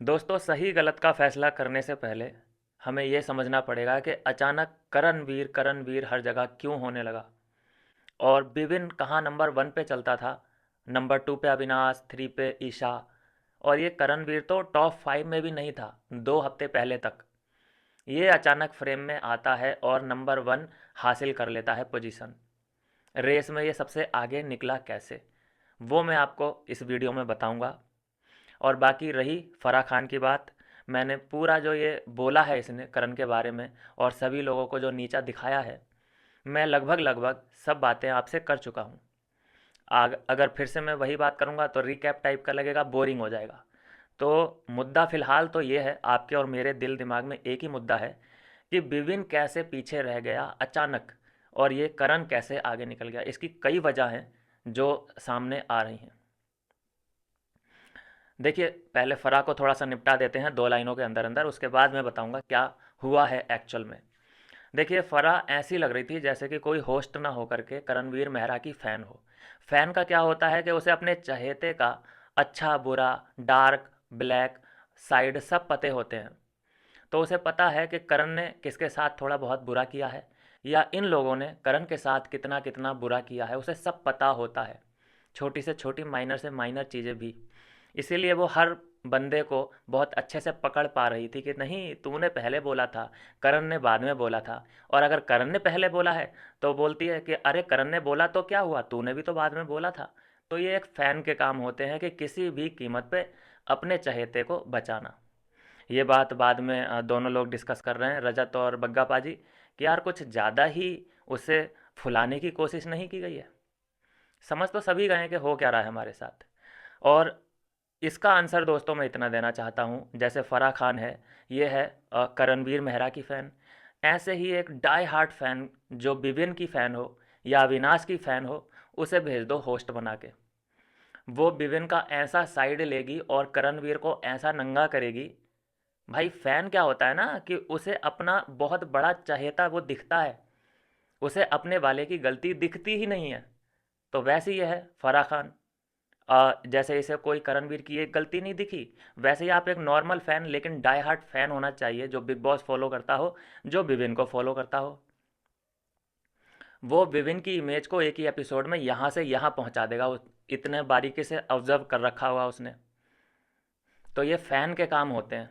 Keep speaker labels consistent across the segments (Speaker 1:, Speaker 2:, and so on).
Speaker 1: दोस्तों, सही गलत का फैसला करने से पहले हमें ये समझना पड़ेगा कि अचानक करणवीर हर जगह क्यों होने लगा। और विभिन्न कहाँ नंबर वन पे चलता था, नंबर टू पे अविनाश, थ्री पे ईशा, और ये करणवीर तो टॉप फाइव में भी नहीं था 2 हफ्ते पहले तक। ये अचानक फ्रेम में आता है और नंबर वन हासिल कर लेता है पोजीशन। रेस में ये सबसे आगे निकला कैसे, वो मैं आपको इस वीडियो में बताऊंगा। और बाकी रही फ़राह खान की बात, मैंने पूरा जो ये बोला है इसने करण के बारे में और सभी लोगों को जो नीचा दिखाया है, मैं लगभग लगभग सब बातें आपसे कर चुका हूँ। अगर फिर से मैं वही बात करूँगा तो रिकैप टाइप का लगेगा, बोरिंग हो जाएगा। तो मुद्दा फ़िलहाल तो ये है, आपके और मेरे दिल दिमाग में एक ही मुद्दा है कि विपिन कैसे पीछे रह गया अचानक, और ये करण कैसे आगे निकल गया। इसकी कई वजह हैं जो सामने आ रही हैं। देखिए, पहले फ़राह को थोड़ा सा निपटा देते हैं 2 लाइनों के अंदर अंदर, उसके बाद मैं बताऊंगा क्या हुआ है एक्चुअल में। देखिए, फ़राह ऐसी लग रही थी जैसे कि कोई होस्ट ना होकर के करणवीर मेहरा की फ़ैन हो। फ़ैन का क्या होता है कि उसे अपने चहेते का अच्छा बुरा, डार्क ब्लैक साइड सब पते होते हैं। तो उसे पता है कि करण ने किसके साथ थोड़ा बहुत बुरा किया है, या इन लोगों ने करण के साथ कितना कितना बुरा किया है, उसे सब पता होता है, छोटी से छोटी माइनर से माइनर चीज़ें भी। इसीलिए वो हर बंदे को बहुत अच्छे से पकड़ पा रही थी कि नहीं, तूने पहले बोला था, करण ने बाद में बोला था। और अगर करण ने पहले बोला है तो बोलती है कि अरे करण ने बोला तो क्या हुआ, तूने भी तो बाद में बोला था। तो ये एक फ़ैन के काम होते हैं कि किसी भी कीमत पे अपने चहेते को बचाना। ये बात बाद में दोनों लोग डिस्कस कर रहे हैं, रजत और बग्गा पाजी, कि यार कुछ ज़्यादा ही उसे फुलाने की कोशिश नहीं की गई है। समझ तो सभी गए हैं कि हो क्या रहा है हमारे साथ। और इसका आंसर दोस्तों मैं इतना देना चाहता हूँ, जैसे फ़राह खान है, ये है करणवीर मेहरा की फ़ैन। ऐसे ही एक डाई हार्ट फ़ैन जो विविन की फ़ैन हो या अविनाश की फ़ैन हो, उसे भेज दो होस्ट बना के। वो विविन का ऐसा साइड लेगी और करणवीर को ऐसा नंगा करेगी। भाई, फ़ैन क्या होता है ना कि उसे अपना बहुत बड़ा चहेता वो दिखता है, उसे अपने वाले की गलती दिखती ही नहीं है। तो वैसे ही है फ़राह खान। जैसे इसे कोई करणवीर की एक गलती नहीं दिखी, वैसे ही आप एक नॉर्मल फ़ैन लेकिन डाई हार्ट फ़ैन होना चाहिए जो बिग बॉस फॉलो करता हो, जो विविन को फॉलो करता हो। वो विविन की इमेज को एक ही एपिसोड में यहाँ से यहाँ पहुँचा देगा, इतने बारीकी से ऑब्जर्व कर रखा हुआ उसने। तो ये फ़ैन के काम होते हैं।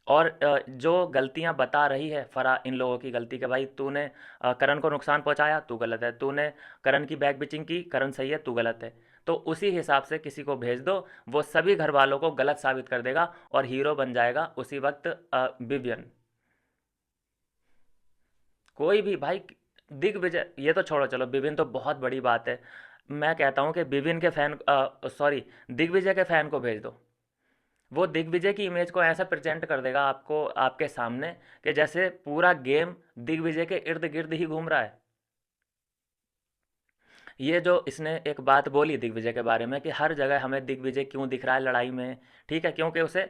Speaker 1: और जो गलतियां बता रही है फरा इन लोगों की गलती, कि भाई तूने करण को नुकसान पहुंचाया, तू गलत है, तूने करण की बैक बिचिंग की, करण सही है, तू गलत है। तो उसी हिसाब से किसी को भेज दो, वो सभी घर वालों को गलत साबित कर देगा और हीरो बन जाएगा उसी वक्त विवियन। कोई भी भाई, दिग्विजय ये तो छोड़ो, चलो विविन तो बहुत बड़ी बात है। मैं कहता हूँ कि विविन के फैन, सॉरी, दिग्विजय के फैन को भेज दो। वो दिग्विजय की इमेज को ऐसा प्रेजेंट कर देगा आपको, आपके सामने, कि जैसे पूरा गेम दिग्विजय के इर्द गिर्द ही घूम रहा है। ये जो इसने एक बात बोली दिग्विजय के बारे में कि हर जगह हमें दिग्विजय क्यों दिख रहा है लड़ाई में, ठीक है, क्योंकि उसे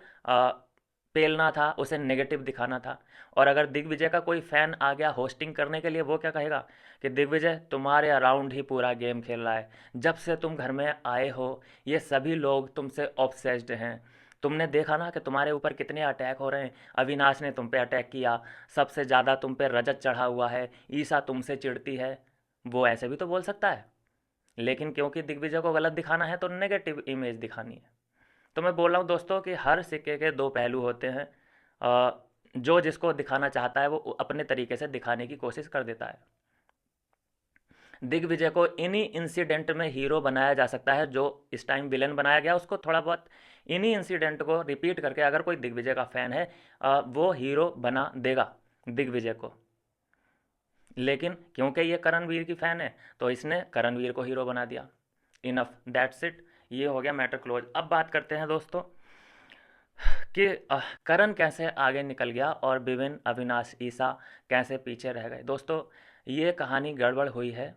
Speaker 1: पेलना था, उसे नेगेटिव दिखाना था। और अगर दिग्विजय का कोई फैन आ गया होस्टिंग करने के लिए, वो क्या कहेगा कि दिग्विजय तुम्हारे अराउंड ही पूरा गेम खेल रहा है, जब से तुम घर में आए हो ये सभी लोग तुमसे ऑब्सेस्ड हैं। तुमने देखा ना कि तुम्हारे ऊपर कितने अटैक हो रहे हैं, अविनाश ने तुम पे अटैक किया, सबसे ज़्यादा तुम पे रजत चढ़ा हुआ है, ईसा तुमसे चिढ़ती है। वो ऐसे भी तो बोल सकता है, लेकिन क्योंकि दिग्विजय को गलत दिखाना है तो नेगेटिव इमेज दिखानी है। तो मैं बोल रहा हूँ दोस्तों कि हर सिक्के के दो पहलू होते हैं। जो जिसको दिखाना चाहता है वो अपने तरीके से दिखाने की कोशिश कर देता है। दिग्विजय को इन्हीं इंसिडेंट में हीरो बनाया जा सकता है, जो इस टाइम विलेन बनाया गया उसको थोड़ा बहुत इन्हीं इंसिडेंट को रिपीट करके अगर कोई दिग्विजय का फैन है, वो हीरो बना देगा दिग्विजय को। लेकिन क्योंकि ये करणवीर की फ़ैन है तो इसने करणवीर को हीरो बना दिया। इनफ, दैट्स इट, ये हो गया मैटर क्लोज। अब बात करते हैं दोस्तों कि करण कैसे आगे निकल गया और विविन, अविनाश, ईसा कैसे पीछे रह गए। दोस्तों, ये कहानी गड़बड़ हुई है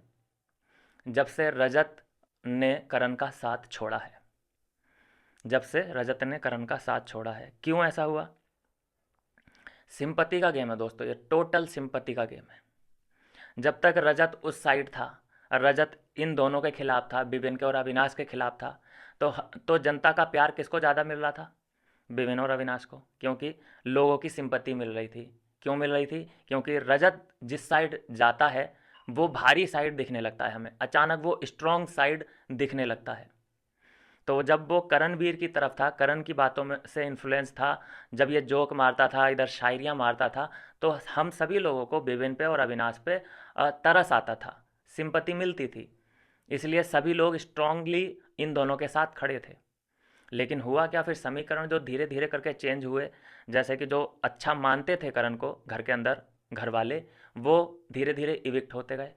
Speaker 1: जब से रजत ने करण का साथ छोड़ा है। जब से रजत ने करण का साथ छोड़ा है, क्यों ऐसा हुआ? सिंपति का गेम है दोस्तों, ये टोटल सिंपति का गेम है। जब तक रजत उस साइड था, रजत इन दोनों के खिलाफ था, विपिन के और अविनाश के खिलाफ था, तो जनता का प्यार किसको ज़्यादा मिल रहा था? विवेन और अविनाश को, क्योंकि लोगों की सिंपत्ति मिल रही थी। क्यों मिल रही थी? क्योंकि रजत जिस साइड जाता है वो भारी साइड दिखने लगता है हमें, अचानक वो स्ट्रॉन्ग साइड दिखने लगता है। तो जब वो करणवीर की तरफ था, करण की बातों में से इन्फ्लुएंस था, जब ये जोक मारता था, इधर शायरियाँ मारता था, तो हम सभी लोगों को विवेन पे और अविनाश पे तरस आता था, सिंपत्ति मिलती थी। इसलिए सभी लोग स्ट्रांगली इन दोनों के साथ खड़े थे। लेकिन हुआ क्या, फिर समीकरण जो धीरे धीरे करके चेंज हुए, जैसे कि जो अच्छा मानते थे करण को घर के अंदर घर वाले, वो धीरे धीरे इविक्ट होते गए।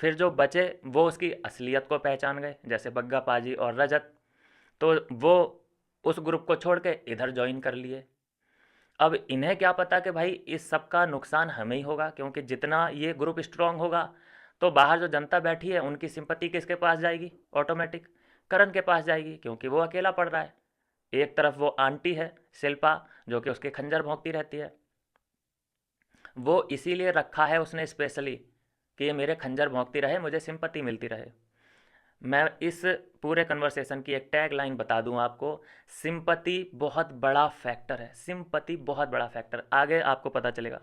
Speaker 1: फिर जो बचे वो उसकी असलियत को पहचान गए, जैसे बग्गा पाजी और रजत, तो वो उस ग्रुप को छोड़ के इधर ज्वाइन कर लिए। अब इन्हें क्या पता कि भाई इस सब का नुकसान हमें ही होगा, क्योंकि जितना ये ग्रुप स्ट्रांग होगा तो बाहर जो जनता बैठी है उनकी सिंपत्ति किसके पास जाएगी? ऑटोमेटिक करण के पास जाएगी, क्योंकि वो अकेला पड़ रहा है। एक तरफ वो आंटी है शिल्पा, जो कि उसके खंजर भोंकती रहती है, वो इसीलिए रखा है उसने स्पेशली कि ये मेरे खंजर भोंकती रहे, मुझे सिंपत्ति मिलती रहे। मैं इस पूरे कन्वर्सेशन की एक टैग लाइन बता दूं आपको, सिंपति बहुत बड़ा फैक्टर है, सिंपति बहुत बड़ा फैक्टर, आगे आपको पता चलेगा।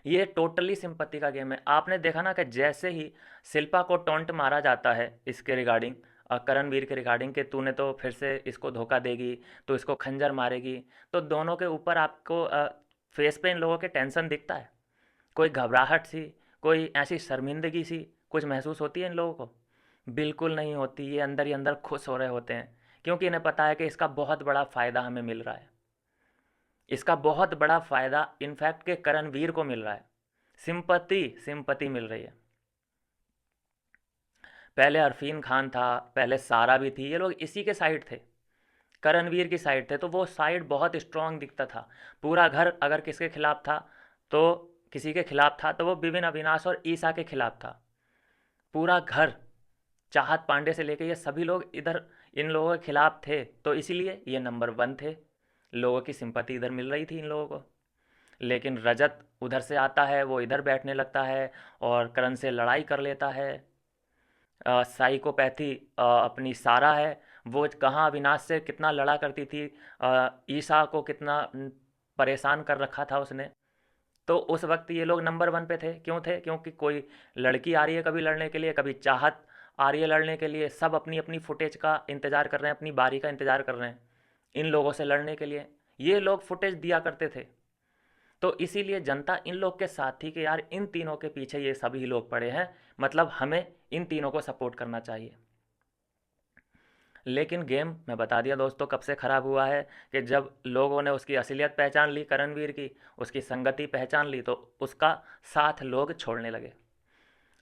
Speaker 1: ये टोटली सिंपति का गेम है। आपने देखा ना कि जैसे ही शिल्पा को टॉन्ट मारा जाता है इसके रिगार्डिंग, करणवीर के रिगार्डिंग, कि तूने तो फिर से इसको धोखा देगी, तो इसको खंजर मारेगी, तो दोनों के ऊपर आपको फेस पे इन लोगों के टेंशन दिखता है, कोई घबराहट सी, कोई ऐसी शर्मिंदगी सी कुछ महसूस होती है इन लोगों को? बिल्कुल नहीं होती। ये अंदर ही अंदर खुश हो रहे होते हैं, क्योंकि इन्हें पता है कि इसका बहुत बड़ा फ़ायदा हमें मिल रहा है। इसका बहुत बड़ा फ़ायदा इनफैक्ट के करणवीर को मिल रहा है, सिंपति सिंपति मिल रही है। पहले अरफीन खान था, पहले सारा भी थी, ये लोग इसी के साइड थे, करणवीर की साइड थे, तो वो साइड बहुत स्ट्रांग दिखता था। पूरा घर अगर किसके खिलाफ था, तो किसी के खिलाफ था तो वो विपिन, अविनाश और ईसा के खिलाफ था। पूरा घर, चाहत पांडे से लेके ये सभी लोग इधर इन लोगों के खिलाफ थे, तो इसीलिए ये नंबर 1 थे। लोगों की सिंपत्ति इधर मिल रही थी इन लोगों को। लेकिन रजत उधर से आता है, वो इधर बैठने लगता है और करण से लड़ाई कर लेता है। साइकोपैथी अपनी सारा है, वो कहाँ अविनाश से कितना लड़ा करती थी, ईसा को कितना परेशान कर रखा था उसने। तो उस वक्त ये लोग नंबर 1 पे थे। क्यों थे? क्योंकि कोई लड़की आ रही है कभी लड़ने के लिए, कभी चाहत आ रही है लड़ने के लिए, सब अपनी अपनी फुटेज का इंतज़ार कर रहे हैं, अपनी बारी का इंतज़ार कर रहे हैं इन लोगों से लड़ने के लिए। ये लोग फुटेज दिया करते थे, तो इसीलिए जनता इन लोग के साथ थी कि यार इन तीनों के पीछे ये सभी लोग पड़े हैं, मतलब हमें इन तीनों को सपोर्ट करना चाहिए। लेकिन गेम मैं बता दिया दोस्तों कब से ख़राब हुआ है, कि जब लोगों ने उसकी असलियत पहचान ली, करणवीर की उसकी संगति पहचान ली, तो उसका साथ लोग छोड़ने लगे।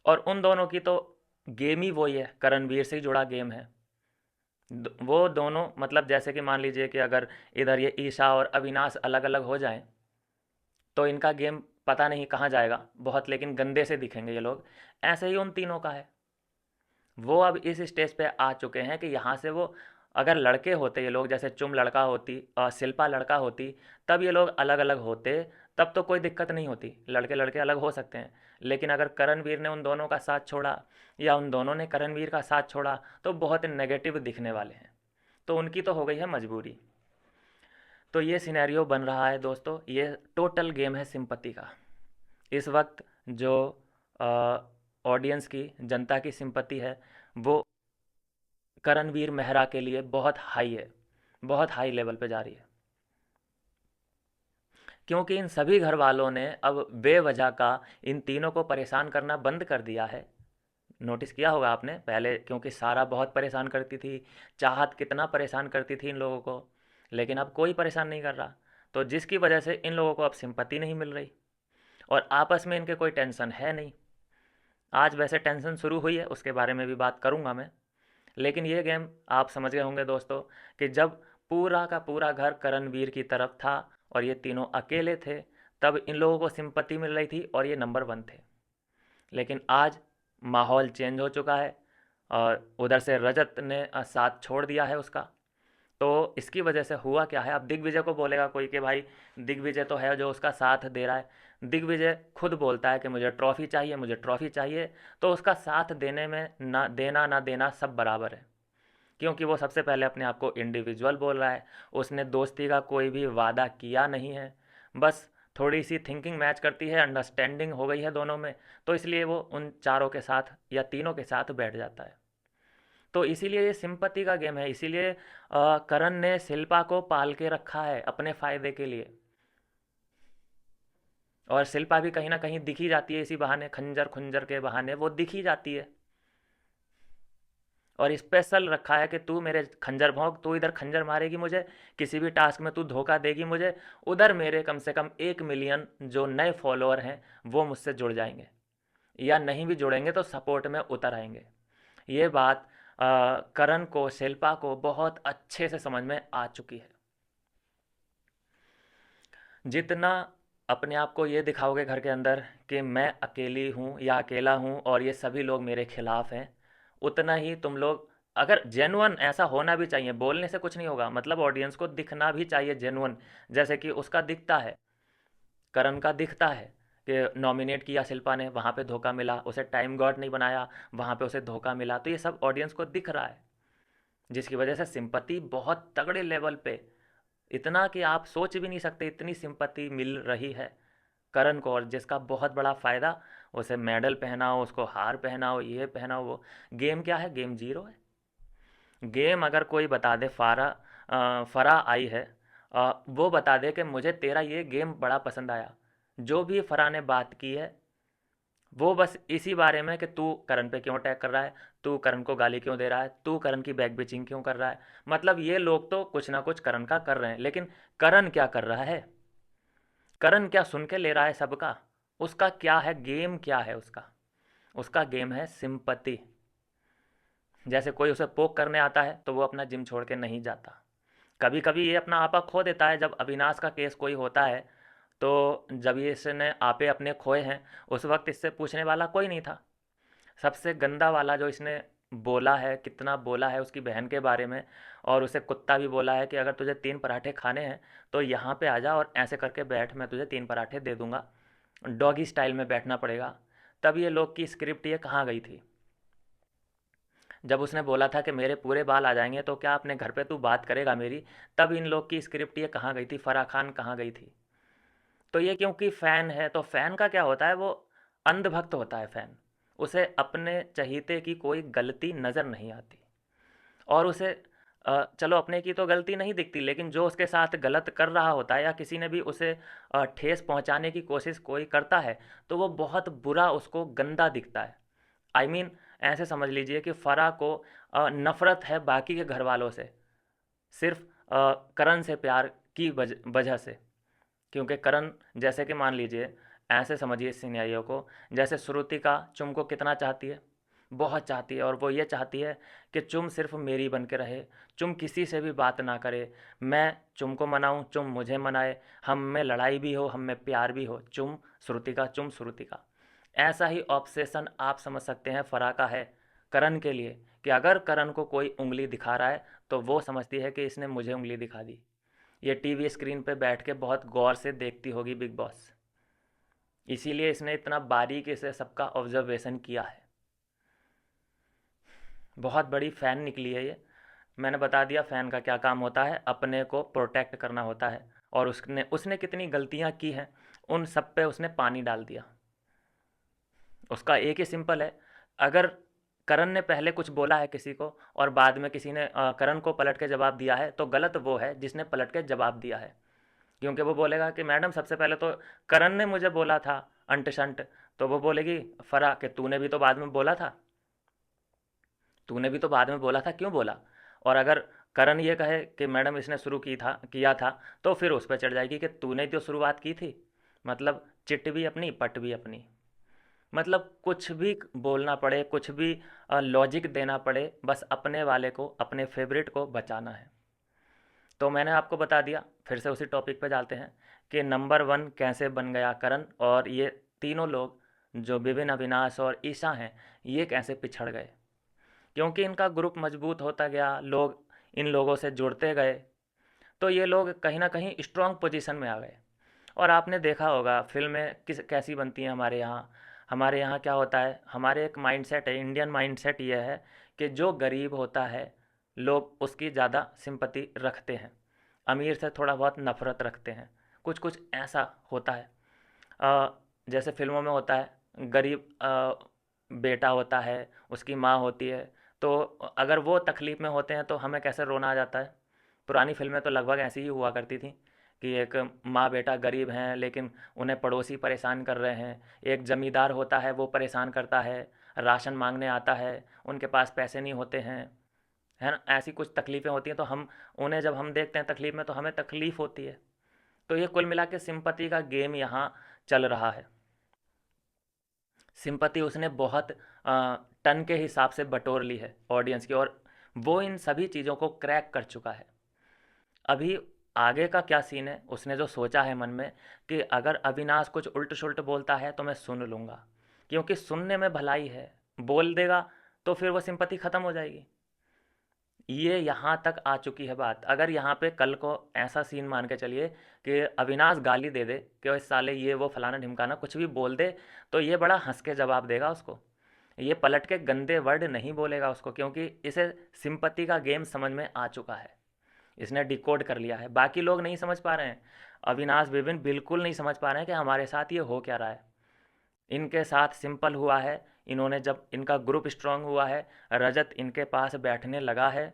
Speaker 1: और उन दोनों की तो गेम ही वही है, करणवीर से ही जुड़ा गेम है। वो दोनों, मतलब जैसे कि मान लीजिए कि अगर इधर ये ईशा और अविनाश अलग अलग हो जाएं, तो इनका गेम पता नहीं कहाँ जाएगा, बहुत लेकिन गंदे से दिखेंगे ये लोग। ऐसे ही उन तीनों का है। वो अब इस स्टेज पे आ चुके हैं कि यहाँ से वो, अगर लड़के होते ये लोग, जैसे चुम लड़का होती और शिल्पा लड़का होती, तब ये लोग अलग अलग होते, तब तो कोई दिक्कत नहीं होती, लड़के लड़के अलग हो सकते हैं। लेकिन अगर करणवीर ने उन दोनों का साथ छोड़ा या उन दोनों ने करणवीर का साथ छोड़ा, तो बहुत नेगेटिव दिखने वाले हैं, तो उनकी तो हो गई है मजबूरी। तो ये सिनेरियो बन रहा है दोस्तों, ये टोटल गेम है सिंपत्ति का। इस वक्त जो ऑडियंस की, जनता की सिंपत्ति है, वो करणवीर मेहरा के लिए बहुत हाई है, बहुत हाई लेवल पे जा रही है, क्योंकि इन सभी घर वालों ने अब बेवजह का इन तीनों को परेशान करना बंद कर दिया है। नोटिस किया होगा आपने, पहले क्योंकि सारा बहुत परेशान करती थी, चाहत कितना परेशान करती थी इन लोगों को, लेकिन अब कोई परेशान नहीं कर रहा, तो जिसकी वजह से इन लोगों को अब सिंपत्ति नहीं मिल रही और आपस में इनके कोई टेंशन है नहीं। आज वैसे टेंशन शुरू हुई है, उसके बारे में भी बात करूंगा मैं। लेकिन ये गेम आप समझ गए होंगे दोस्तों, कि जब पूरा का पूरा घर करणवीर की तरफ था और ये तीनों अकेले थे, तब इन लोगों को सिंपत्ति मिल रही थी और ये नंबर 1 थे। लेकिन आज माहौल चेंज हो चुका है और उधर से रजत ने साथ छोड़ दिया है उसका। तो इसकी वजह से हुआ क्या है, अब दिग्विजय को बोलेगा कोई कि भाई दिग्विजय तो है जो उसका साथ दे रहा है, दिग्विजय खुद बोलता है कि मुझे ट्रॉफी चाहिए, मुझे ट्रॉफी चाहिए, तो उसका साथ देने में ना देना सब बराबर है, क्योंकि वो सबसे पहले अपने आप को इंडिविजुअल बोल रहा है, उसने दोस्ती का कोई भी वादा किया नहीं है, बस थोड़ी सी थिंकिंग मैच करती है, अंडरस्टैंडिंग हो गई है दोनों में, तो इसलिए वो उन चारों के साथ या तीनों के साथ बैठ जाता है। तो इसीलिए ये सिंपति का गेम है, इसीलिए करण ने शिल्पा को पाल के रखा है अपने फायदे के लिए। और शिल्पा भी कहीं ना कहीं दिखी जाती है इसी बहाने, खंजर खुंजर के बहाने वो दिखी जाती है। और स्पेशल रखा है कि तू मेरे खंजर भोंक, तू इधर खंजर मारेगी मुझे, किसी भी टास्क में तू धोखा देगी मुझे, उधर मेरे कम से कम 1 मिलियन जो नए फॉलोअर हैं वो मुझसे जुड़ जाएंगे, या नहीं भी जुड़ेंगे तो सपोर्ट में उतर आएंगे। ये बात करण को, शिल्पा को बहुत अच्छे से समझ में आ चुकी है। जितना अपने आप को ये दिखाओगे घर के अंदर कि मैं अकेली हूँ या अकेला हूँ और ये सभी लोग मेरे खिलाफ हैं, उतना ही तुम लोग, अगर जेन्युइन ऐसा होना भी चाहिए, बोलने से कुछ नहीं होगा, मतलब ऑडियंस को दिखना भी चाहिए जेन्युइन, जैसे कि उसका दिखता है, करण का दिखता है कि नॉमिनेट किया शिल्पा ने, वहाँ पे धोखा मिला, उसे टाइम गॉड नहीं बनाया, वहाँ पे उसे धोखा मिला, तो ये सब ऑडियंस को दिख रहा है, जिसकी वजह से सिंपति बहुत तगड़े लेवल पे, इतना कि आप सोच भी नहीं सकते इतनी सिंपति मिल रही है करण को, और जिसका बहुत बड़ा फ़ायदा, उसे मेडल पहनाओ, उसको हार पहनाओ, ये पहनाओ वो। गेम क्या है? गेम जीरो है। गेम अगर कोई बता दे, फरा आई है, वो बता दे कि मुझे तेरा ये गेम बड़ा पसंद आया, जो भी फरा ने बात की है वो बस इसी बारे में कि तू करण पे क्यों अटैक कर रहा है, तू करण को गाली क्यों दे रहा है, तू करण की बैक बिचिंग क्यों कर रहा है। मतलब ये लोग तो कुछ ना कुछ करण का कर रहे हैं, लेकिन करण क्या कर रहा है, करण क्या सुन के ले रहा है सबका, उसका क्या है गेम, क्या है उसका, उसका गेम है सिंपति। जैसे कोई उसे पोक करने आता है तो वो अपना जिम छोड़ के नहीं जाता। कभी कभी ये अपना आपा खो देता है, जब अविनाश का केस कोई होता है, तो जब ये इसने आपे अपने खोए हैं, उस वक्त इससे पूछने वाला कोई नहीं था। सबसे गंदा वाला जो इसने बोला है, कितना बोला है उसकी बहन के बारे में, और उसे कुत्ता भी बोला है कि अगर तुझे 3 पराठे खाने हैं तो यहाँ पे आ जा और ऐसे करके बैठ, मैं तुझे 3 पराठे दे दूंगा, डॉगी स्टाइल में बैठना पड़ेगा। तब ये लोग की स्क्रिप्ट ये कहाँ गई थी? जब उसने बोला था कि मेरे पूरे बाल आ जाएंगे तो क्या अपने घर पे तू बात करेगा मेरी, तब इन लोग की स्क्रिप्ट ये कहाँ गई थी? फराह खान कहाँ गई थी? तो ये क्योंकि फ़ैन है, तो फ़ैन का क्या होता है, वो अंधभक्त होता है फ़ैन, उसे अपने चहीते की कोई गलती नज़र नहीं आती, और उसे चलो अपने की तो गलती नहीं दिखती, लेकिन जो उसके साथ गलत कर रहा होता है या किसी ने भी उसे ठेस पहुंचाने की कोशिश कोई करता है, तो वो बहुत बुरा, उसको गंदा दिखता है। आई I मीन ऐसे समझ लीजिए कि फ़रा को नफ़रत है बाकी के घर वालों से, सिर्फ करण से प्यार की वजह से। क्योंकि करण, जैसे कि मान लीजिए, ऐसे समझिए इस सिनेरियो को, जैसे श्रुतिका चुम को कितना चाहती है, बहुत चाहती है, और वो ये चाहती है कि चुम सिर्फ मेरी बन के रहे, चुम किसी से भी बात ना करे, मैं चुम को मनाऊं, चुम मुझे मनाए, हम में लड़ाई भी हो, हम में प्यार भी हो, चुम श्रुतिका, चुम श्रुतिका। ऐसा ही ऑब्सेशन आप समझ सकते हैं फराह का है करण के लिए, कि अगर करण को कोई उंगली दिखा रहा है तो वो समझती है कि इसने मुझे उंगली दिखा दी। ये टीवी स्क्रीन पे बैठ के बहुत गौर से देखती होगी बिग बॉस, इसीलिए इसने इतना बारीकी से सबका ऑब्जर्वेशन किया है। बहुत बड़ी फ़ैन निकली है ये। मैंने बता दिया फ़ैन का क्या काम होता है, अपने को प्रोटेक्ट करना होता है, और उसने उसने कितनी गलतियां की हैं, उन सब पे उसने पानी डाल दिया। उसका एक ही सिंपल है, अगर करण ने पहले कुछ बोला है किसी को और बाद में किसी ने करण को पलट के जवाब दिया है, तो गलत वो है जिसने पलट के जवाब दिया है। क्योंकि वो बोलेगा कि मैडम सबसे पहले तो करण ने मुझे बोला था अंट शंट, तो वो बोलेगी फरा कि तूने भी तो बाद में बोला था, तूने भी तो बाद में बोला था, क्यों बोला? और अगर करण ये कहे कि मैडम इसने शुरू की था किया था, तो फिर उस पर चढ़ जाएगी कि तूने तो शुरुआत की थी। मतलब चिट भी अपनी, पट भी अपनी। मतलब कुछ भी बोलना पड़े, कुछ भी लॉजिक देना पड़े, बस अपने वाले को, अपने फेवरेट को बचाना है। तो मैंने आपको बता दिया, फिर से उसी टॉपिक पे जाते हैं कि नंबर 1 कैसे बन गया करण, और ये तीनों लोग जो विभिन्न, अविनाश और ईशा हैं, ये कैसे पिछड़ गए। क्योंकि इनका ग्रुप मजबूत होता गया, लोग इन लोगों से जुड़ते गए, तो ये लोग कहीं ना कहीं स्ट्रॉन्ग पोजीशन में आ गए। और आपने देखा होगा फिल्में किस कैसी बनती हैं हमारे यहाँ। हमारे यहाँ क्या होता है, हमारे एक माइंडसेट है, इंडियन माइंडसेट ये है कि जो गरीब होता है, लोग उसकी ज़्यादा सिंपैथी रखते हैं, अमीर से थोड़ा बहुत नफ़रत रखते हैं, कुछ कुछ ऐसा होता है। जैसे फ़िल्मों में होता है, गरीब बेटा होता है, उसकी माँ होती है, तो अगर वो तकलीफ़ में होते हैं तो हमें कैसे रोना आ जाता है। पुरानी फ़िल्में तो लगभग ऐसी ही हुआ करती थी कि एक माँ बेटा गरीब हैं लेकिन उन्हें पड़ोसी परेशान कर रहे हैं, एक ज़मींदार होता है वो परेशान करता है, राशन मांगने आता है, उनके पास पैसे नहीं होते हैं, है ना? ऐसी कुछ तकलीफ़ें होती हैं तो हम उन्हें जब हम देखते हैं तकलीफ़ में तो हमें तकलीफ़ होती है। तो ये कुल मिला के सिंपैथी का गेम यहाँ चल रहा है। सिंपैथी उसने बहुत टन के हिसाब से बटोर ली है ऑडियंस की, और वो इन सभी चीज़ों को क्रैक कर चुका है। अभी आगे का क्या सीन है, उसने जो सोचा है मन में कि अगर अविनाश कुछ उल्ट सुल्ट बोलता है तो मैं सुन लूँगा, क्योंकि सुनने में भलाई है, बोल देगा तो फिर वो सिंपैथी ख़त्म हो जाएगी। ये यहाँ तक आ चुकी है बात। अगर यहाँ पे कल को ऐसा सीन मान के चलिए कि अविनाश गाली दे दे कि ओए साले ये वो फलाना ढिमकाना कुछ भी बोल दे, तो ये बड़ा हंस के जवाब देगा उसको। ये पलट के गंदे वर्ड नहीं बोलेगा उसको, क्योंकि इसे सिंपत्ति का गेम समझ में आ चुका है, इसने डिकोड कर लिया है। बाकी लोग नहीं समझ पा रहे हैं, अविनाश विपिन बिल्कुल नहीं समझ पा रहे हैं कि हमारे साथ ये हो क्या रहा है। इनके साथ सिंपल हुआ है, इन्होंने जब इनका ग्रुप स्ट्रांग हुआ है, रजत इनके पास बैठने लगा है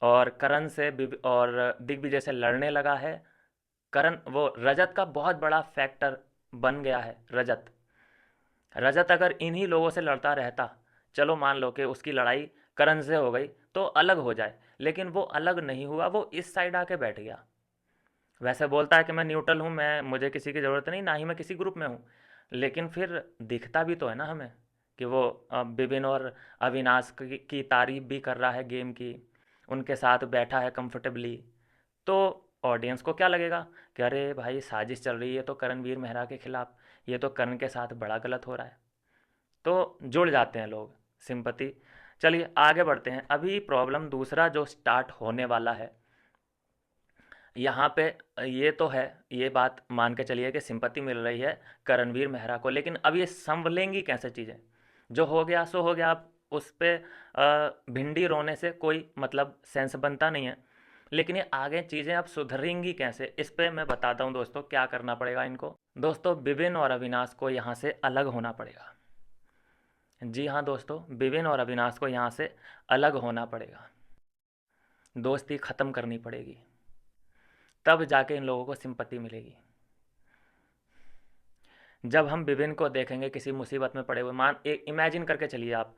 Speaker 1: और करण से और दिग्विजय से लड़ने लगा है। करण वो रजत का बहुत बड़ा फैक्टर बन गया है। रजत रजत अगर इन्हीं लोगों से लड़ता रहता, चलो मान लो कि उसकी लड़ाई करण से हो गई तो अलग हो जाए, लेकिन वो अलग नहीं हुआ, वो इस साइड आके बैठ गया। वैसे बोलता है कि मैं न्यूट्रल हूँ, मैं मुझे किसी की ज़रूरत नहीं, ना ही मैं किसी ग्रुप में हूँ, लेकिन फिर दिखता भी तो है ना हमें कि वो विपिन और अविनाश की तारीफ भी कर रहा है गेम की, उनके साथ बैठा है कंफर्टेबली। तो ऑडियंस को क्या लगेगा कि अरे भाई साजिश चल रही है तो करणवीर मेहरा के खिलाफ, ये तो करण के साथ बड़ा गलत हो रहा है, तो जुड़ जाते हैं लोग, सिंपति। चलिए आगे बढ़ते हैं। अभी प्रॉब्लम दूसरा जो स्टार्ट होने वाला है यहाँ पे, ये तो है, ये बात मान के चलिए कि सिंपत्ति मिल रही है करणवीर मेहरा को, लेकिन अब ये संभलेंगी कैसे चीज़ें। जो हो गया सो हो गया, अब उस पे भिंडी रोने से कोई मतलब सेंस बनता नहीं है, लेकिन ये आगे चीज़ें अब सुधरेंगी कैसे, इस पे मैं बताता हूँ दोस्तों क्या करना पड़ेगा इनको। दोस्तों विपिन और अविनाश को यहाँ से अलग होना पड़ेगा। जी हाँ दोस्तों, विपिन और अविनाश को यहाँ से अलग होना पड़ेगा, दोस्ती ख़त्म करनी पड़ेगी, तब जाके इन लोगों को सिंपत्ति मिलेगी। जब हम विपिन को देखेंगे किसी मुसीबत में पड़े हुए, मान एक इमेजिन करके चलिए आप,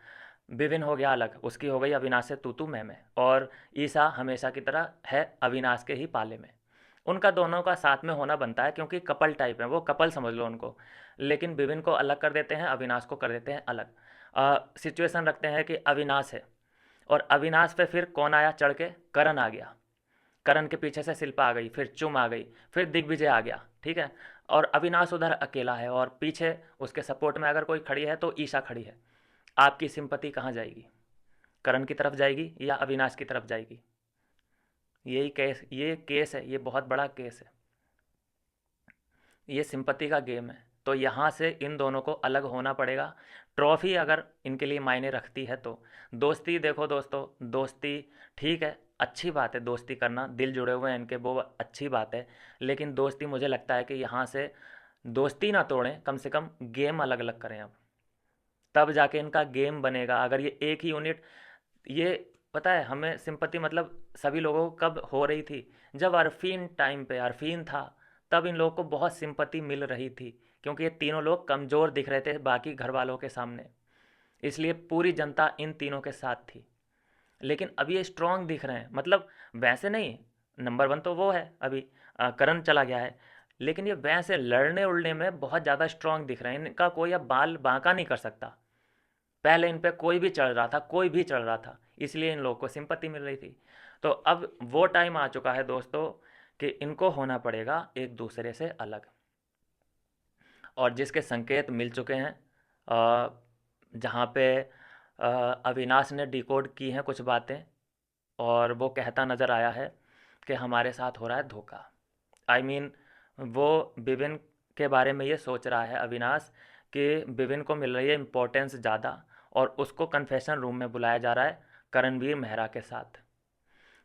Speaker 1: विपिन हो गया अलग, उसकी हो गई अविनाश से तू मैं, और ईसा हमेशा की तरह है अविनाश के ही पाले में। उनका दोनों का साथ में होना बनता है क्योंकि कपल टाइप है, वो कपल समझ लो उनको। लेकिन विपिन को अलग कर देते हैं, अविनाश को कर देते हैं अलग। सिचुएशन रखते हैं कि अविनाश है, और अविनाश पे फिर कौन आया चढ़ के, करण आ गया, करण के पीछे से शिल्पा आ गई, फिर चुम आ गई, फिर दिग्विजय आ गया, ठीक है। और अविनाश उधर अकेला है, और पीछे उसके सपोर्ट में अगर कोई खड़ी है तो ईशा खड़ी है। आपकी सिंपत्ति कहाँ जाएगी, करण की तरफ जाएगी या अविनाश की तरफ जाएगी? यही केस, ये केस है, ये बहुत बड़ा केस है, ये सिंपत्ति का गेम है। तो यहाँ से इन दोनों को अलग होना पड़ेगा। ट्रॉफी अगर इनके लिए मायने रखती है तो दोस्ती, देखो दोस्तों, दोस्ती ठीक है, अच्छी बात है, दोस्ती करना, दिल जुड़े हुए हैं इनके, वो अच्छी बात है। लेकिन दोस्ती मुझे लगता है कि यहाँ से दोस्ती ना तोड़ें, कम से कम गेम अलग अलग करें अब, तब जाके इनका गेम बनेगा। अगर ये एक ही यूनिट, ये पता है हमें सिंपत्ति मतलब सभी लोगों को कब हो रही थी, जब अरफीन टाइम पे अरफीन था, तब इन लोगों को बहुत सिंपत्ति मिल रही थी, क्योंकि ये तीनों लोग कमज़ोर दिख रहे थे बाकी घर वालों के सामने, इसलिए पूरी जनता इन तीनों के साथ थी। लेकिन अभी ये स्ट्रांग दिख रहे हैं, मतलब वैसे नहीं, नंबर वन तो वो है अभी, करण चला गया है, लेकिन ये वैसे लड़ने उड़ने में बहुत ज़्यादा स्ट्रांग दिख रहे हैं, इनका कोई अब बाल बांका नहीं कर सकता। पहले इन पे कोई भी चढ़ रहा था, कोई भी चढ़ रहा था, इसलिए इन लोगों को सिंपत्ति मिल रही थी। तो अब वो टाइम आ चुका है दोस्तों कि इनको होना पड़ेगा एक दूसरे से अलग, और जिसके संकेत मिल चुके हैं, जहाँ पे अविनाश ने डिकोड की हैं कुछ बातें, और वो कहता नज़र आया है कि हमारे साथ हो रहा है धोखा। आई I मीन वो विपिन के बारे में ये सोच रहा है अविनाश कि विपिन को मिल रही है इम्पोर्टेंस ज़्यादा, और उसको कन्फेशन रूम में बुलाया जा रहा है करणवीर मेहरा के साथ।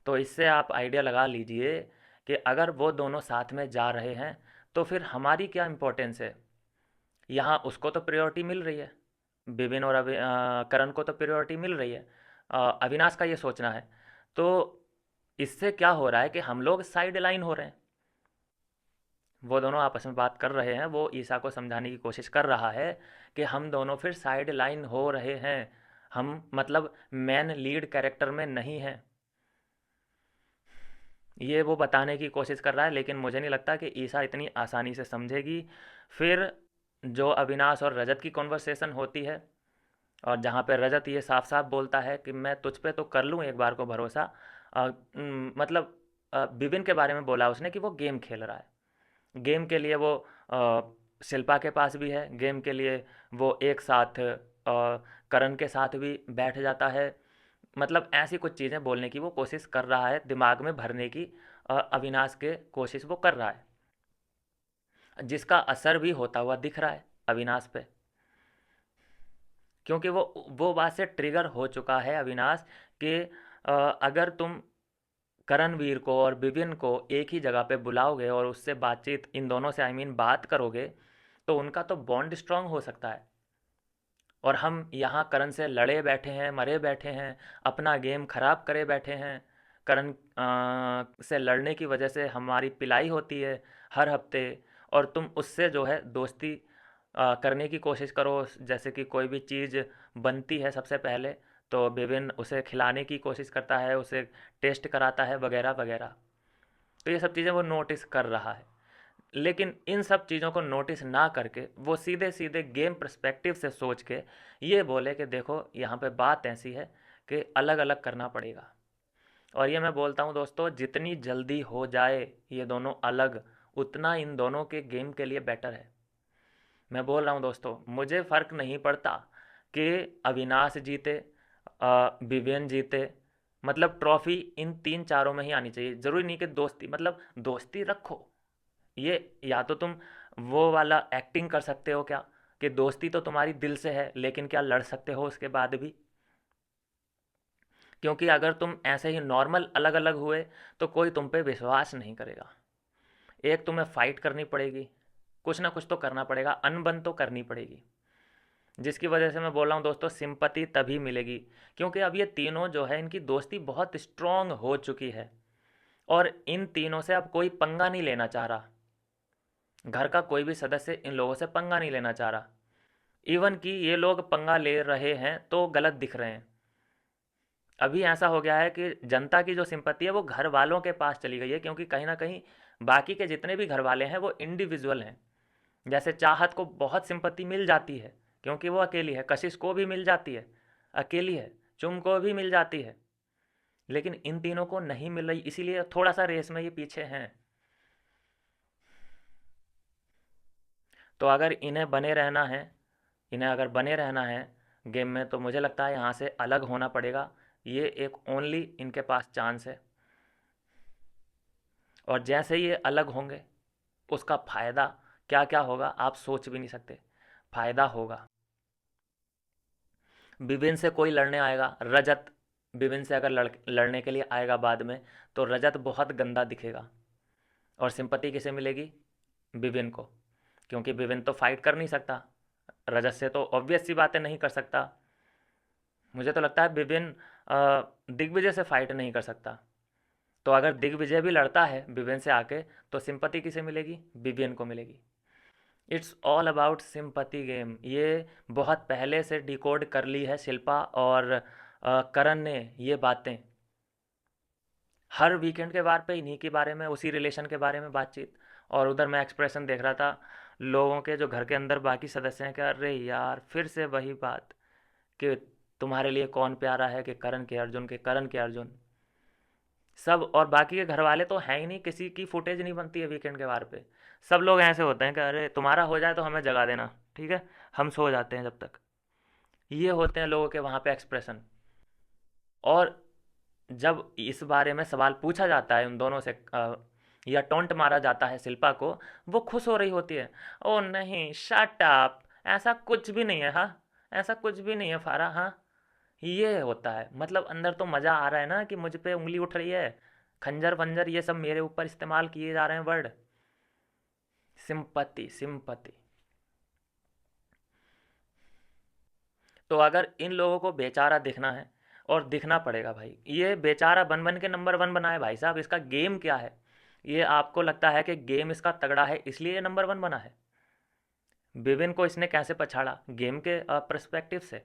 Speaker 1: तो इससे आप आइडिया लगा लीजिए कि अगर वो दोनों साथ में जा रहे हैं तो फिर हमारी क्या इम्पोर्टेंस है। यहाँ उसको तो प्रायोरिटी मिल रही है, विपिन और करण को तो प्रायोरिटी मिल रही है। अविनाश का ये सोचना है। तो इससे क्या हो रहा है कि हम लोग साइड लाइन हो रहे हैं। वो दोनों आपस में बात कर रहे हैं, वो ईसा को समझाने की कोशिश कर रहा है कि हम दोनों फिर साइड लाइन हो रहे हैं, हम मतलब मेन लीड कैरेक्टर में नहीं हैं। ये वो बताने की कोशिश कर रहा है, लेकिन मुझे नहीं लगता कि ईसा इतनी आसानी से समझेगी। फिर जो अविनाश और रजत की कॉन्वर्सेशन होती है, और जहाँ पे रजत ये साफ साफ बोलता है कि मैं तुझ पे तो कर लूँ एक बार को भरोसा, मतलब विपिन के बारे में बोला उसने कि वो गेम खेल रहा है, गेम के लिए वो अ, शिल्पा के पास भी है, गेम के लिए वो एक साथ करण के साथ भी बैठ जाता है। मतलब ऐसी कुछ चीज़ें बोलने की वो कोशिश कर रहा है, दिमाग में भरने की अविनाश के कोशिश वो कर रहा है, जिसका असर भी होता हुआ दिख रहा है अविनाश पे। क्योंकि वो बात से ट्रिगर हो चुका है अविनाश कि अगर तुम करणवीर को और विपिन को एक ही जगह पे बुलाओगे और उससे बातचीत, इन दोनों से आई मीन बात करोगे, तो उनका तो बॉन्ड स्ट्रांग हो सकता है। और हम यहाँ करण से लड़े बैठे हैं, मरे बैठे हैं, अपना गेम खराब करे बैठे हैं। करण से लड़ने की वजह से हमारी पिलाई होती है हर हफ्ते, और तुम उससे जो है दोस्ती करने की कोशिश करो। जैसे कि कोई भी चीज़ बनती है सबसे पहले तो विभिन्न उसे खिलाने की कोशिश करता है, उसे टेस्ट कराता है वगैरह वगैरह। तो ये सब चीज़ें वो नोटिस कर रहा है, लेकिन इन सब चीज़ों को नोटिस ना करके वो सीधे सीधे गेम पर्सपेक्टिव से सोच के ये बोले कि देखो यहाँ पे बात ऐसी है कि अलग अलग करना पड़ेगा। और ये मैं बोलता हूँ दोस्तों, जितनी जल्दी हो जाए ये दोनों अलग, उतना इन दोनों के गेम के लिए बेटर है। मैं बोल रहा हूँ दोस्तों, मुझे फ़र्क नहीं पड़ता कि अविनाश जीते, विवेन जीते, मतलब ट्रॉफी इन तीन चारों में ही आनी चाहिए। ज़रूरी नहीं कि दोस्ती, मतलब दोस्ती रखो, ये या तो तुम वो वाला एक्टिंग कर सकते हो क्या कि दोस्ती तो तुम्हारी दिल से है, लेकिन क्या लड़ सकते हो उसके बाद भी। क्योंकि अगर तुम ऐसे ही नॉर्मल अलग अलग हुए तो कोई तुम पे विश्वास नहीं करेगा। एक तुम्हें फाइट करनी पड़ेगी, कुछ ना कुछ तो करना पड़ेगा, अनबन तो करनी पड़ेगी। जिसकी वजह से मैं बोल रहा हूँ दोस्तों, सिंपैथी तभी मिलेगी क्योंकि अब ये तीनों जो है इनकी दोस्ती बहुत स्ट्रांग हो चुकी है, और इन तीनों से अब कोई पंगा नहीं लेना चाह रहा। घर का कोई भी सदस्य इन लोगों से पंगा नहीं लेना चाह रहा। इवन कि ये लोग पंगा ले रहे हैं तो गलत दिख रहे हैं। अभी ऐसा हो गया है कि जनता की जो सिंपत्ति है वो घर वालों के पास चली गई है, क्योंकि कहीं ना कहीं बाकी के जितने भी घर वाले हैं वो इंडिविजुअल हैं। जैसे चाहत को बहुत सिंपत्ति मिल जाती है क्योंकि वो अकेली है, कशिश को भी मिल जाती है, अकेली है, चुम को भी मिल जाती है, लेकिन इन तीनों को नहीं मिल रही, इसीलिए थोड़ा सा रेस में ये पीछे हैं। तो अगर इन्हें बने रहना है, इन्हें अगर बने रहना है गेम में, तो मुझे लगता है यहाँ से अलग होना पड़ेगा। ये एक ओनली इनके पास चांस है, और जैसे ये अलग होंगे उसका फ़ायदा क्या क्या होगा आप सोच भी नहीं सकते। फ़ायदा होगा, विभिन्न से कोई लड़ने आएगा, रजत विभिन्न से अगर लड़ने के लिए आएगा बाद में, तो रजत बहुत गंदा दिखेगा। और सिंपति किसे मिलेगी? विभिन्न को, क्योंकि विभिन्न तो फाइट कर नहीं सकता, रजत से तो ऑब्वियस सी बातें नहीं कर सकता। मुझे तो लगता है विभिन्न दिग्विजय से फाइट नहीं कर सकता। तो अगर दिग्विजय भी लड़ता है विभिन्न से आके, तो सिंपति किसे मिलेगी? विभिन्न को मिलेगी। It's all about sympathy game. ये बहुत पहले से डिकोड कर ली है शिल्पा और करण ने ये बातें। हर वीकेंड के बार पे इन्हीं के बारे में, उसी रिलेशन के बारे में बातचीत। और उधर मैं एक्सप्रेशन देख रहा था लोगों के जो घर के अंदर बाकी सदस्य हैं, क्या अरे यार फिर से वही बात कि तुम्हारे लिए कौन प्यारा है, कि करण के अर्जुन, के करण के अर्जुन। सब, और बाकी के घर वाले तो हैं ही नहीं, किसी की फुटेज नहीं बनती है वीकेंड के बार पे। सब लोग ऐसे होते हैं कि अरे तुम्हारा हो जाए तो हमें जगा देना, ठीक है, हम सो जाते हैं जब तक। ये होते हैं लोगों के वहाँ पे एक्सप्रेशन। और जब इस बारे में सवाल पूछा जाता है उन दोनों से, या टोंट मारा जाता है शिल्पा को, वो खुश हो रही होती है। ओ नहीं, शट अप, ऐसा कुछ भी नहीं है, हाँ, ऐसा कुछ भी नहीं है फारा, हाँ, ये होता है, मतलब अंदर तो मज़ा आ रहा है ना कि मुझ पे उंगली उठ रही है, खंजर वंजर ये सब मेरे ऊपर इस्तेमाल किए जा रहे हैं वर्ड। Sympathy sympathy. तो अगर इन लोगों को बेचारा दिखना है, और दिखना पड़ेगा भाई, ये बेचारा बन बन के नंबर वन बना है भाई साहब, इसका गेम क्या है? ये आपको लगता है कि गेम इसका तगड़ा है इसलिए ये नंबर वन बना है? विभिन्न को इसने कैसे पछाड़ा? गेम के पर्सपेक्टिव से।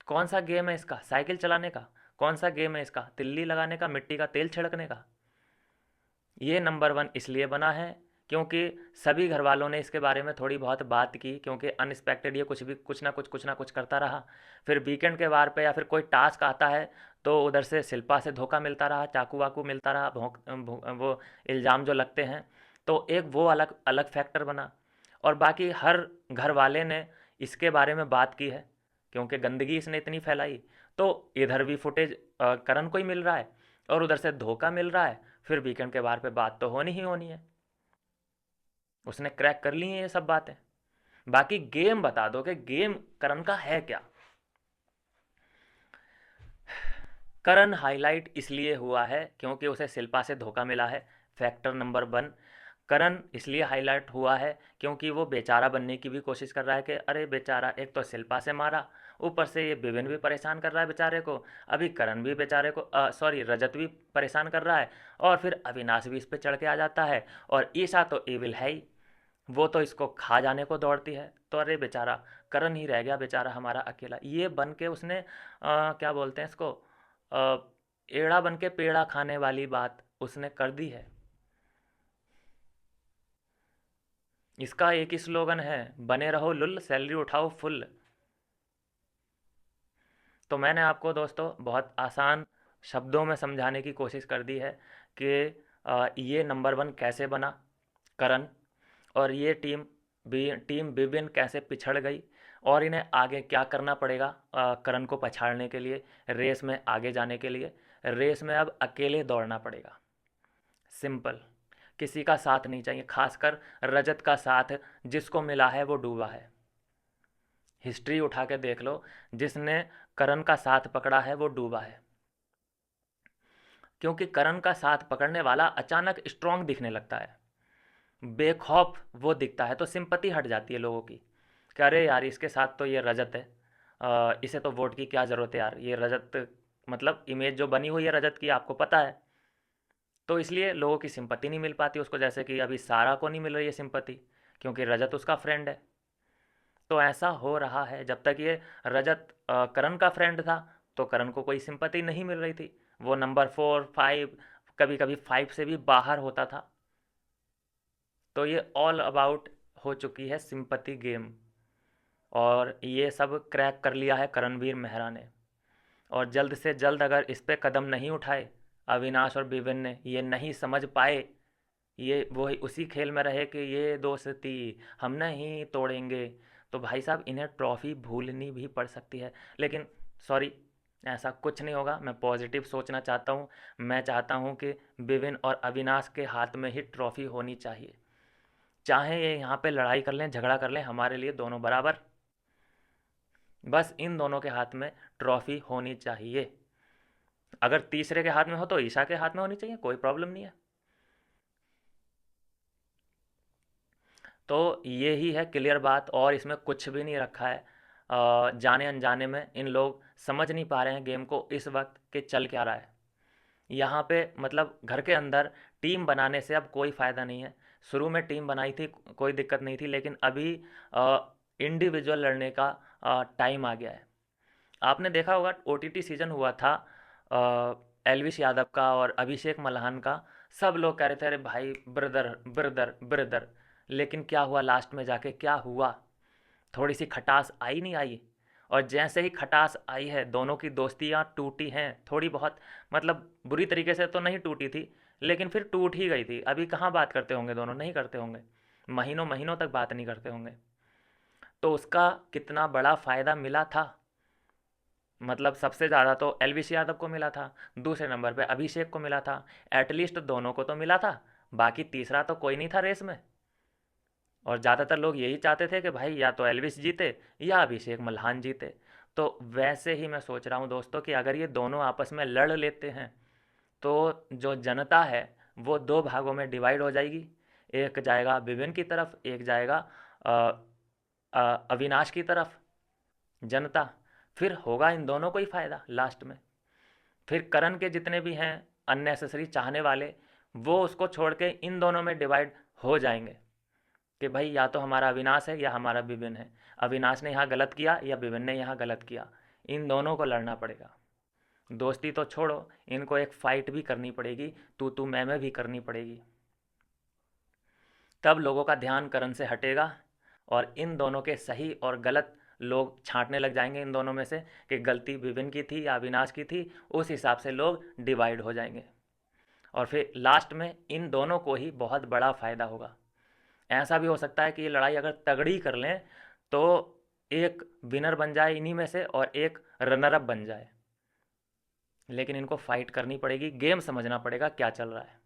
Speaker 1: कौन सा गेम है इसका? साइकिल चलाने का? कौन सा गेम है इसका? तिल्ली लगाने का, मिट्टी का तेल छिड़कने का? ये नंबर वन इसलिए बना है क्योंकि सभी घर वालों ने इसके बारे में थोड़ी बहुत बात की, क्योंकि अनएक्सपेक्टेड ये कुछ भी कुछ ना कुछ करता रहा। फिर वीकेंड के वार पे या फिर कोई टास्क आता है तो उधर से शिल्पा से धोखा मिलता रहा, चाकू वाकू मिलता रहा, वो इल्ज़ाम जो लगते हैं, तो एक वो अलग अलग फैक्टर बना। और बाकी हर घर वाले ने इसके बारे में बात की है, क्योंकि गंदगी इसने इतनी फैलाई। तो इधर भी फुटेज करण को ही मिल रहा है, और उधर से धोखा मिल रहा है, फिर वीकेंड के बार पे बात तो होनी ही होनी है। उसने क्रैक कर ली हैं ये सब बातें। बाकी गेम बता दो कि गेम करण का है क्या? करण हाईलाइट इसलिए हुआ है क्योंकि उसे शिल्पा से धोखा मिला है, फैक्टर नंबर वन। करण इसलिए हाईलाइट हुआ है क्योंकि वो बेचारा बनने की भी कोशिश कर रहा है कि अरे बेचारा, एक तो शिल्पा से मारा, ऊपर से ये विभिन्न भी परेशान कर रहा है बेचारे को, अभी करण भी बेचारे को सॉरी रजत भी परेशान कर रहा है, और फिर अविनाश भी इस पे चढ़ के आ जाता है, और ईशा तो एविल है ही, वो तो इसको खा जाने को दौड़ती है। तो अरे बेचारा करण ही रह गया बेचारा हमारा अकेला, ये बन के उसने क्या बोलते हैं इसको, अ, एड़ा बन के पेड़ा खाने वाली बात उसने कर दी है। इसका एक ही स्लोगन है, बने रहो लुल, सैलरी उठाओ फुल। तो मैंने आपको दोस्तों बहुत आसान शब्दों में समझाने की कोशिश कर दी है कि ये नंबर वन कैसे बना करण, और ये टीम विभिन्न कैसे पिछड़ गई, और इन्हें आगे क्या करना पड़ेगा करण को पछाड़ने के लिए, रेस में आगे जाने के लिए। रेस में अब अकेले दौड़ना पड़ेगा, सिंपल। किसी का साथ नहीं चाहिए, खासकर रजत का साथ जिसको मिला है वो डूबा है। हिस्ट्री उठा के देख लो, जिसने करण का साथ पकड़ा है वो डूबा है, क्योंकि करण का साथ पकड़ने वाला अचानक स्ट्रांग दिखने लगता है, बेखौफ वो दिखता है, तो सिंपति हट जाती है लोगों की कि अरे यार इसके साथ तो ये रजत है, इसे तो वोट की क्या ज़रूरत है यार, ये रजत, मतलब इमेज जो बनी हुई है रजत की आपको पता है। तो इसलिए लोगों की सिंपति नहीं मिल पाती उसको, जैसे कि अभी सारा को नहीं मिल रही है सिंपति, क्योंकि रजत उसका फ्रेंड है। तो ऐसा हो रहा है, जब तक ये रजत करण का फ्रेंड था तो करण को कोई सिंपति नहीं मिल रही थी, वो नंबर 4 5, कभी कभी 5 से भी बाहर होता था। तो ये ऑल अबाउट हो चुकी है सिंपति गेम, और ये सब क्रैक कर लिया है करणवीर मेहरा ने। और जल्द से जल्द अगर इस पे कदम नहीं उठाए अविनाश और विभिन्न ने, ये नहीं समझ पाए, ये वही उसी खेल में रहे कि ये दोस्ती हम नहीं तोड़ेंगे, तो भाई साहब इन्हें ट्रॉफी भूलनी भी पड़ सकती है। लेकिन सॉरी, ऐसा कुछ नहीं होगा, मैं पॉजिटिव सोचना चाहता हूँ। मैं चाहता हूँ कि विभिन्न और अविनाश के हाथ में ही ट्रॉफी होनी चाहिए, चाहे ये यहाँ पे लड़ाई कर लें, झगड़ा कर लें, हमारे लिए दोनों बराबर, बस इन दोनों के हाथ में ट्रॉफी होनी चाहिए। अगर तीसरे के हाथ में हो तो ईशा के हाथ में होनी चाहिए, कोई प्रॉब्लम नहीं है। तो ये ही है क्लियर बात, और इसमें कुछ भी नहीं रखा है। जाने अनजाने में इन लोग समझ नहीं पा रहे हैं गेम को इस वक्त कि चल क्या रहा है यहाँ पे। मतलब घर के अंदर टीम बनाने से अब कोई फ़ायदा नहीं है। शुरू में टीम बनाई थी, कोई दिक्कत नहीं थी, लेकिन अभी इंडिविजुअल लड़ने का टाइम आ गया है। आपने देखा होगा ओटीटी सीजन हुआ था एलविश यादव का और अभिषेक मल्हान का, सब लोग कह रहे थे अरे भाई ब्रदर ब्रदर ब्रदर, लेकिन क्या हुआ लास्ट में जाके, क्या हुआ? थोड़ी सी खटास आई नहीं आई? और जैसे ही खटास आई है दोनों की दोस्तियाँ टूटी हैं थोड़ी बहुत, मतलब बुरी तरीके से तो नहीं टूटी थी, लेकिन फिर टूट ही गई थी। अभी कहाँ बात करते होंगे दोनों, नहीं करते होंगे, महीनों महीनों तक बात नहीं करते होंगे। तो उसका कितना बड़ा फ़ायदा मिला था, मतलब सबसे ज़्यादा तो एलविश यादव को मिला था, दूसरे नंबर पे अभिषेक को मिला था, एटलीस्ट दोनों को तो मिला था, बाकी तीसरा तो कोई नहीं था रेस में। और ज़्यादातर लोग यही चाहते थे कि भाई या तो एलविश जीते या अभिषेक मल्हान जीते। तो वैसे ही मैं सोच रहा हूँ दोस्तों कि अगर ये दोनों आपस में लड़ लेते हैं तो जो जनता है वो दो भागों में डिवाइड हो जाएगी। एक जाएगा विभिन्न की तरफ, एक जाएगा अ, अविनाश की तरफ जनता। फिर होगा इन दोनों को ही फायदा लास्ट में। फिर करण के जितने भी हैं अननेसेसरी चाहने वाले, वो उसको छोड़ के इन दोनों में डिवाइड हो जाएंगे कि भाई या तो हमारा अविनाश है या हमारा विपिन है। अविनाश ने यहाँ गलत किया या विपिन ने यहाँ गलत किया, इन दोनों को लड़ना पड़ेगा। दोस्ती तो छोड़ो, इनको एक फाइट भी करनी पड़ेगी, तू मैं भी करनी पड़ेगी। तब लोगों का ध्यान करण से हटेगा और इन दोनों के सही और गलत लोग छांटने लग जाएंगे इन दोनों में से कि गलती विपिन की थी या अविनाश की थी। उस हिसाब से लोग डिवाइड हो जाएंगे और फिर लास्ट में इन दोनों को ही बहुत बड़ा फ़ायदा होगा। ऐसा भी हो सकता है कि ये लड़ाई अगर तगड़ी कर लें तो एक विनर बन जाए इन्हीं में से और एक रनर अप बन जाए। लेकिन इनको फाइट करनी पड़ेगी, गेम समझना पड़ेगा क्या चल रहा है।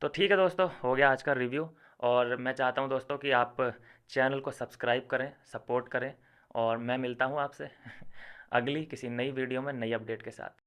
Speaker 1: तो ठीक है दोस्तों, हो गया आज का रिव्यू। और मैं चाहता हूँ दोस्तों कि आप चैनल को सब्सक्राइब करें, सपोर्ट करें, और मैं मिलता हूँ आपसे अगली किसी नई वीडियो में नई अपडेट के साथ।